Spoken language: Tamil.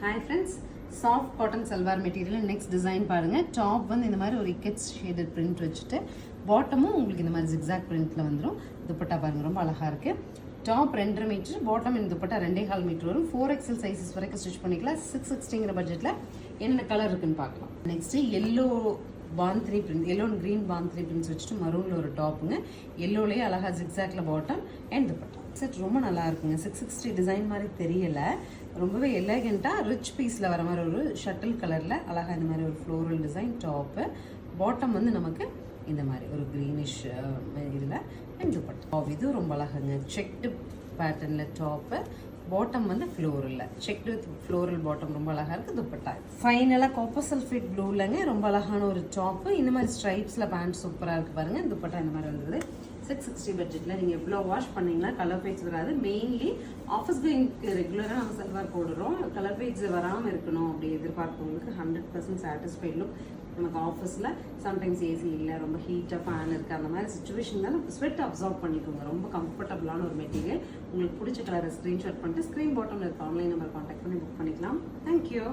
Hi friends, soft cotton salwar material next design பாருங்க. டாப் வந்து இந்த மாதிரி ஒரு இக்கெட்ஸ் ஷேடட் print வச்சுட்டு பாட்டமும் உங்களுக்கு இந்த மாதிரி zigzag printல வந்துரும். துப்பட்டா பாருங்க ரொம்ப அழகா இருக்கு. டாப் 2.5 மீட்டர், பாட்டம் இந்த துப்பட்டா 2.5 மீட்டர் வரும். 4XL சைஸஸ் வரைக்கும் ஸ்டிச் பண்ணிக்கலாம். 660ங்கிற பட்ஜெட்ல என்ன கலர் இருக்குன்னு பார்க்கலாம். Next yellow bandhani print, yellow and green bandhani prints வச்சுட்டு மரூன்ல ஒரு டாப்புங்க. yellowலயே அழகா zigzagல பாட்டம் அண்ட் துப்பட்டா. செட் ரொம்ப நல்லா இருக்குங்க. 660 டிசைன் மாதிரி தெரியல, ரொம்பவே எலகெண்ட்டாக ரிச் பீஸில் வர மாதிரி ஒரு ஷட்டில் கலரில் அழகாக இந்த மாதிரி ஒரு ஃப்ளோரல் டிசைன் டாப்பு. பாட்டம் வந்து நமக்கு இந்த மாதிரி ஒரு க்ரீனிஷ் இதில் அண்ட் துப்பட்டா. இது ரொம்ப அழகாங்க. செக்டு பேட்டர்னில் டாப்பு, பாட்டம் வந்து ஃப்ளோரில் செக்டு வித் ஃப்ளோரல் பாட்டம் ரொம்ப அழகாக இருக்குது. துப்பட்டா ஃபைனலாக காப்பர் சல்ஃபேட் ப்ளூலங்க ரொம்ப அழகான ஒரு டாப்பு. இந்த மாதிரி ஸ்ட்ரைப்ஸில் பேண்ட் சூப்பராக இருக்குது பாருங்கள். துப்பட்டா இந்த மாதிரி வந்தது. 660 பட்ஜெட்டில் நீங்கள் எவ்வளோ வாஷ் பண்ணிங்கன்னா கலர் பேஜ் வராது. மெயின்லி ஆஃபீஸ் கோயிங்க்கு ரெகுலராக நம்ம சல்வார் போடுறோம். கலர் பேஜ் வராமல் இருக்கணும் அப்படி எதிர்பார்ப்பவங்களுக்கு 100% சாட்டிஸ்ஃபைட் லுக். நமக்கு ஆஃபீஸில் சம்டைம்ஸ் ஏசி இல்லை, ரொம்ப ஹீட்டாக ஃபேன் இருக்குது, அந்த மாதிரி சுச்சுவேஷன் தான் ஸ்வெட் அப்சர்வ் பண்ணிக்கோங்க. ரொம்ப கம்ஃபர்டபுளான ஒரு மெட்டீரியல். உங்களுக்கு பிடிச்ச கலரை ஸ்க்ரீன்ஷாட் பண்ணிட்டு ஸ்க்ரீன் பாட்டமில் இருக்க ஆன்லைன் நம்பர் கான்டாக்ட் பண்ணி புக் பண்ணிக்கலாம். தேங்க்யூ.